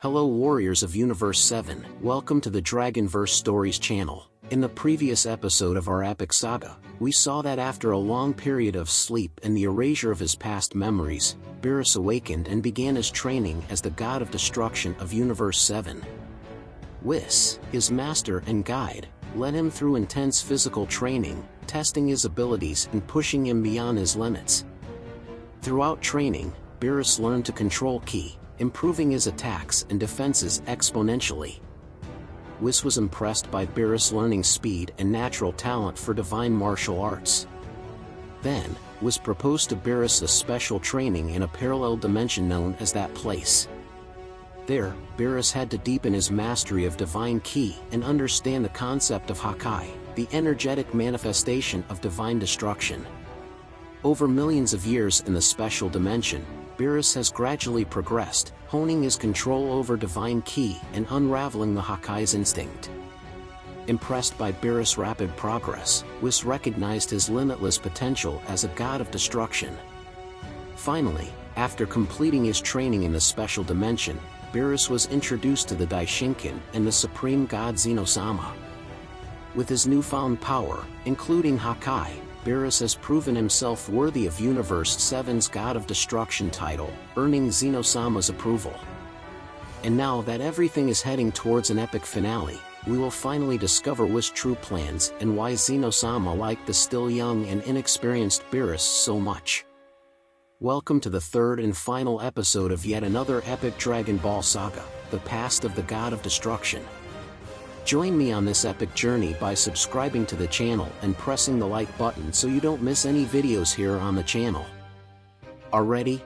Hello warriors of Universe 7, welcome to the Dragonverse Stories channel. In the previous episode of our Epic Saga, we saw that after a long period of sleep and the erasure of his past memories, Beerus awakened and began his training as the god of destruction of Universe 7. Whis, his master and guide, led him through intense physical training, testing his abilities and pushing him beyond his limits. Throughout training, Beerus learned to control ki, improving his attacks and defenses exponentially. Whis was impressed by Beerus' learning speed and natural talent for divine martial arts. Then, Whis proposed to Beerus a special training in a parallel dimension known as that place. There, Beerus had to deepen his mastery of divine ki and understand the concept of Hakai, the energetic manifestation of divine destruction. Over millions of years in the special dimension, Beerus has gradually progressed, honing his control over divine ki and unraveling the Hakai's instinct. Impressed by Beerus' rapid progress, Whis recognized his limitless potential as a god of destruction. Finally, after completing his training in the special dimension, Beerus was introduced to the Daishinkan and the supreme god Xeno-sama. With his newfound power, including Hakai, Beerus has proven himself worthy of Universe 7's God of Destruction title, earning Xeno-sama's approval. And now that everything is heading towards an epic finale, we will finally discover Whis' true plans and why Xeno-sama liked the still young and inexperienced Beerus so much. Welcome to the third and final episode of yet another epic Dragon Ball saga, the past of the God of Destruction. Join me on this epic journey by subscribing to the channel and pressing the like button so you don't miss any videos here on the channel. Are ready?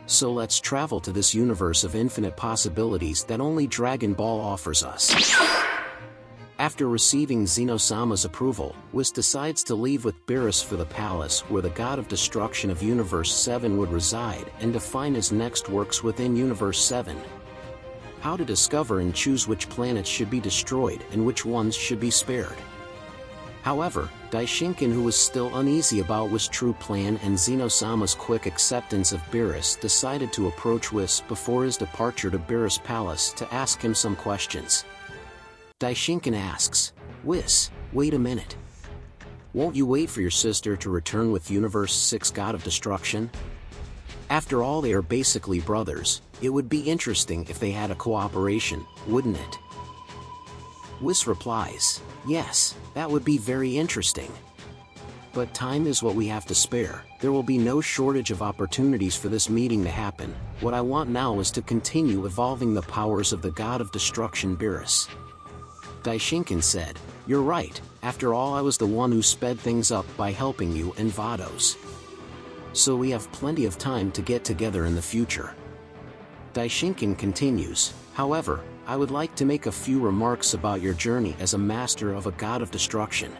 So let's travel to this universe of infinite possibilities that only Dragon Ball offers us. After receiving Xeno-sama's approval, Whis decides to leave with Beerus for the palace where the god of destruction of Universe 7 would reside and define his next works within Universe 7. How to discover and choose which planets should be destroyed and which ones should be spared. However, Daishinkan, who was still uneasy about Whis' true plan and Xeno-sama's quick acceptance of Beerus, decided to approach Whis before his departure to Beerus' palace to ask him some questions. Daishinkan asks, "Whis, wait a minute. Won't you wait for your sister to return with Universe 6 God of Destruction? After all, they are basically brothers. It would be interesting if they had a cooperation, wouldn't it?" Whis replies, "Yes, that would be very interesting. But time is what we have to spare. There will be no shortage of opportunities for this meeting to happen. What I want now is to continue evolving the powers of the God of Destruction Beerus." Daishinkan said, "You're right, after all I was the one who sped things up by helping you and Vados. So we have plenty of time to get together in the future." Daishinkan continues, "However, I would like to make a few remarks about your journey as a master of a god of destruction."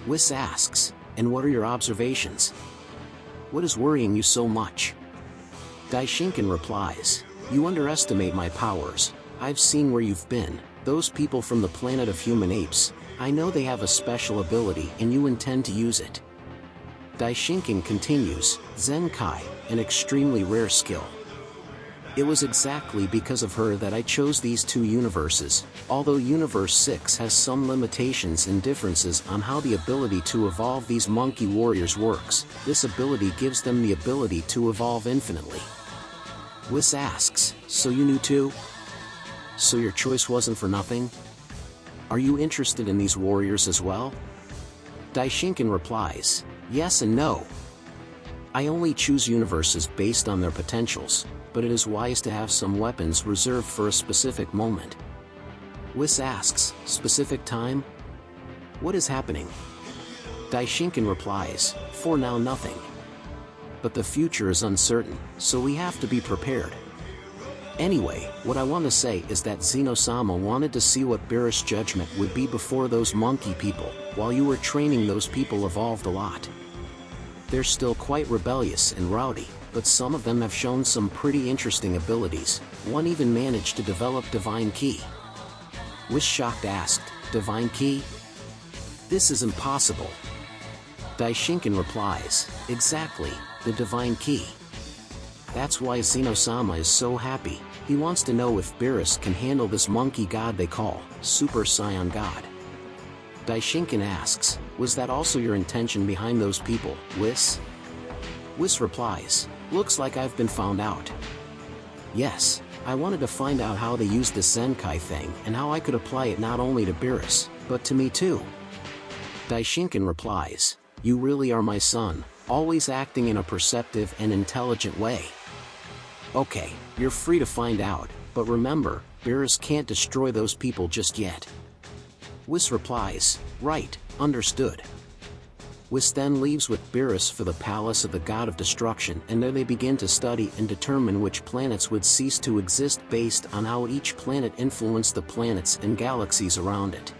Whis asks, "And what are your observations? What is worrying you so much?" Daishinkan replies, "You underestimate my powers. I've seen where you've been, those people from the planet of human apes. I know they have a special ability and you intend to use it." Daishinkan continues, "Zenkai, an extremely rare skill. It was exactly because of her that I chose these two universes. Although Universe 6 has some limitations and differences on how the ability to evolve these monkey warriors works, this ability gives them the ability to evolve infinitely." Whis asks, "So you knew too? So your choice wasn't for nothing? Are you interested in these warriors as well?" Daishinkan replies, "Yes and no. I only choose universes based on their potentials, but it is wise to have some weapons reserved for a specific moment." Whis asks, "Specific time? What is happening?" Daishinkan replies, "For now nothing. But the future is uncertain, so we have to be prepared. Anyway, what I want to say is that Xeno-sama wanted to see what Beerus' judgment would be before those monkey people. While you were training, those people evolved a lot. They're still quite rebellious and rowdy, but some of them have shown some pretty interesting abilities. One even managed to develop divine ki." Whis shocked asked, "Divine ki? This is impossible." Daishinkan replies, "Exactly, the divine ki. That's why Xeno-sama is so happy. He wants to know if Beerus can handle this monkey god they call Super Saiyan God. Daishinkan asks, was that also your intention behind those people, Whis? Whis replies, looks like I've been found out. Yes, I wanted to find out how they used the Zenkai thing and how I could apply it not only to Beerus, but to me too. Daishinkan replies, you really are my son, always acting in a perceptive and intelligent way. Okay, you're free to find out, but remember, Beerus can't destroy those people just yet. Whis replies, right, understood. Whis then leaves with Beerus for the palace of the god of destruction, and there they begin to study and determine which planets would cease to exist based on how each planet influenced the planets and galaxies around it.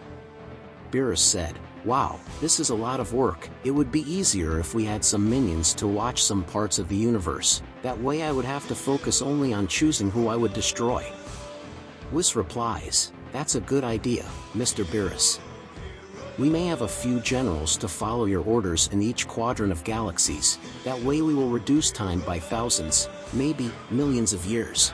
Beerus said, wow, this is a lot of work. It would be easier if we had some minions to watch some parts of the universe, that way I would have to focus only on choosing who I would destroy. Whis replies, that's a good idea, Mr. Beerus. We may have a few generals to follow your orders in each quadrant of galaxies, that way we will reduce time by thousands, maybe millions of years.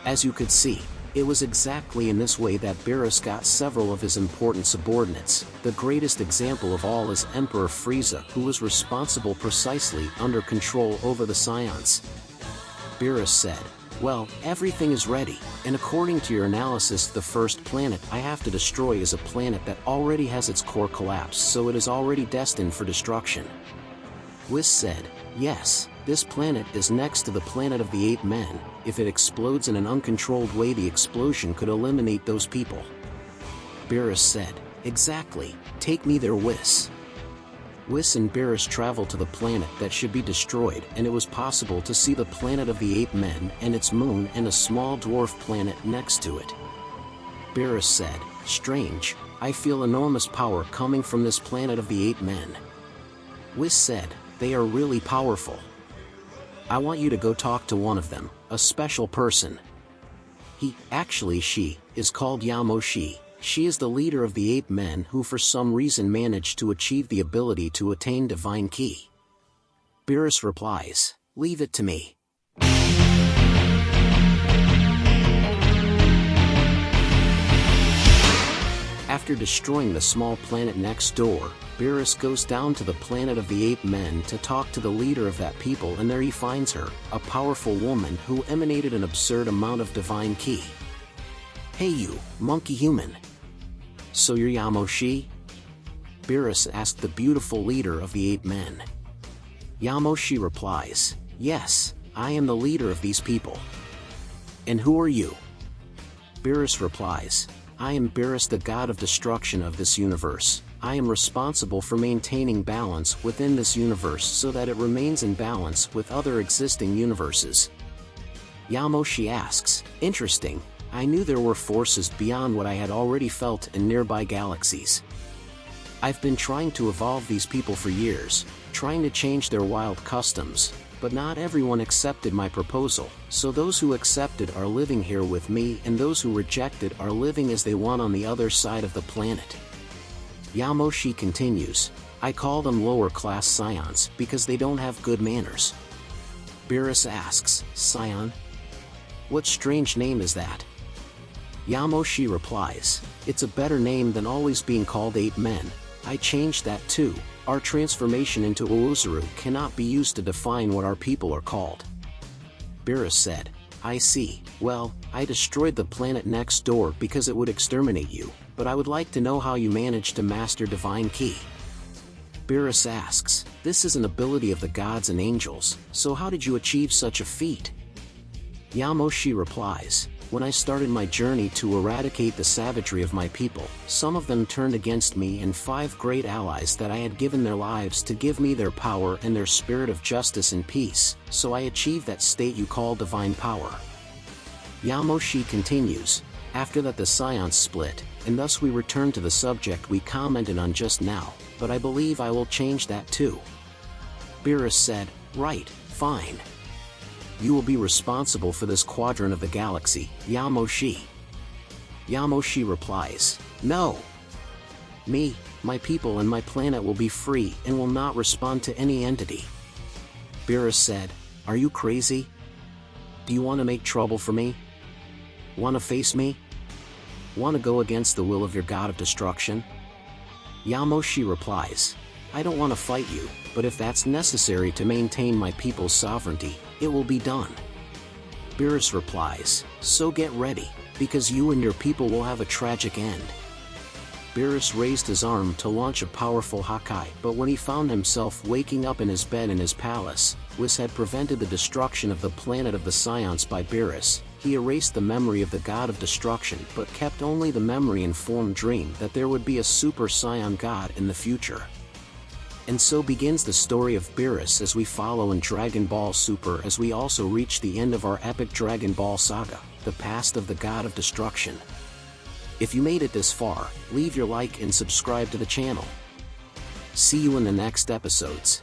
As you could see, it was exactly in this way that Beerus got several of his important subordinates. The greatest example of all is Emperor Frieza, who was responsible precisely under control over the Saiyans. Beerus said, well, everything is ready, and according to your analysis the first planet I have to destroy is a planet that already has its core collapsed, so it is already destined for destruction. Whis said, yes, this planet is next to the planet of the 8 men. If it explodes in an uncontrolled way the explosion could eliminate those people. Beerus said, exactly, take me there Whis. Whis and Beerus travel to the planet that should be destroyed, and it was possible to see the planet of the 8 men and its moon and a small dwarf planet next to it. Beerus said, strange, I feel enormous power coming from this planet of the 8 men. Whis said, they are really powerful. I want you to go talk to one of them, a special person. She, is called Yamoshi. She is the leader of the 8 men who for some reason managed to achieve the ability to attain divine ki. Beerus replies, leave it to me. After destroying the small planet next door, Beerus goes down to the planet of the 8 men to talk to the leader of that people, and there he finds her, a powerful woman who emanated an absurd amount of divine ki. Hey you, monkey human. So you're Yamoshi? Beerus asked the beautiful leader of the 8 men. Yamoshi replies, yes, I am the leader of these people. And who are you? Beerus replies, I am Beerus, the god of destruction of this universe. I am responsible for maintaining balance within this universe so that it remains in balance with other existing universes. Yamoshi asks, interesting, I knew there were forces beyond what I had already felt in nearby galaxies. I've been trying to evolve these people for years, trying to change their wild customs, but not everyone accepted my proposal, so those who accepted are living here with me and those who rejected are living as they want on the other side of the planet. Yamoshi continues, I call them lower-class Saiyans because they don't have good manners. Beerus asks, Saiyan? What strange name is that? Yamoshi replies, it's a better name than always being called 8 men. I changed that too. Our transformation into Uruzuru cannot be used to define what our people are called. Beerus said, I see, well, I destroyed the planet next door because it would exterminate you, but I would like to know how you managed to master divine ki. Beerus asks, this is an ability of the gods and angels, so how did you achieve such a feat? Yamoshi replies, when I started my journey to eradicate the savagery of my people, some of them turned against me and 5 great allies that I had given their lives to give me their power and their spirit of justice and peace, so I achieved that state you call divine power. Yamoshi continues, after that the Saiyans split, and thus we return to the subject we commented on just now, but I believe I will change that too. Beerus said, right, fine. You will be responsible for this quadrant of the galaxy, Yamoshi. Yamoshi replies, no. Me, my people and my planet will be free and will not respond to any entity. Beerus said, are you crazy? Do you want to make trouble for me? Wanna face me? Wanna go against the will of your god of destruction? Yamoshi replies, I don't want to fight you, but if that's necessary to maintain my people's sovereignty, it will be done. Beerus replies, so get ready, because you and your people will have a tragic end. Beerus raised his arm to launch a powerful Hakai, but when he found himself waking up in his bed in his palace, Whis had prevented the destruction of the planet of the Saiyans by Beerus. He erased the memory of the god of destruction but kept only the memory-informed dream that there would be a Super Saiyan god in the future. And so begins the story of Beerus as we follow in Dragon Ball Super, as we also reach the end of our epic Dragon Ball Saga, the past of the god of destruction. If you made it this far, leave your like and subscribe to the channel. See you in the next episodes.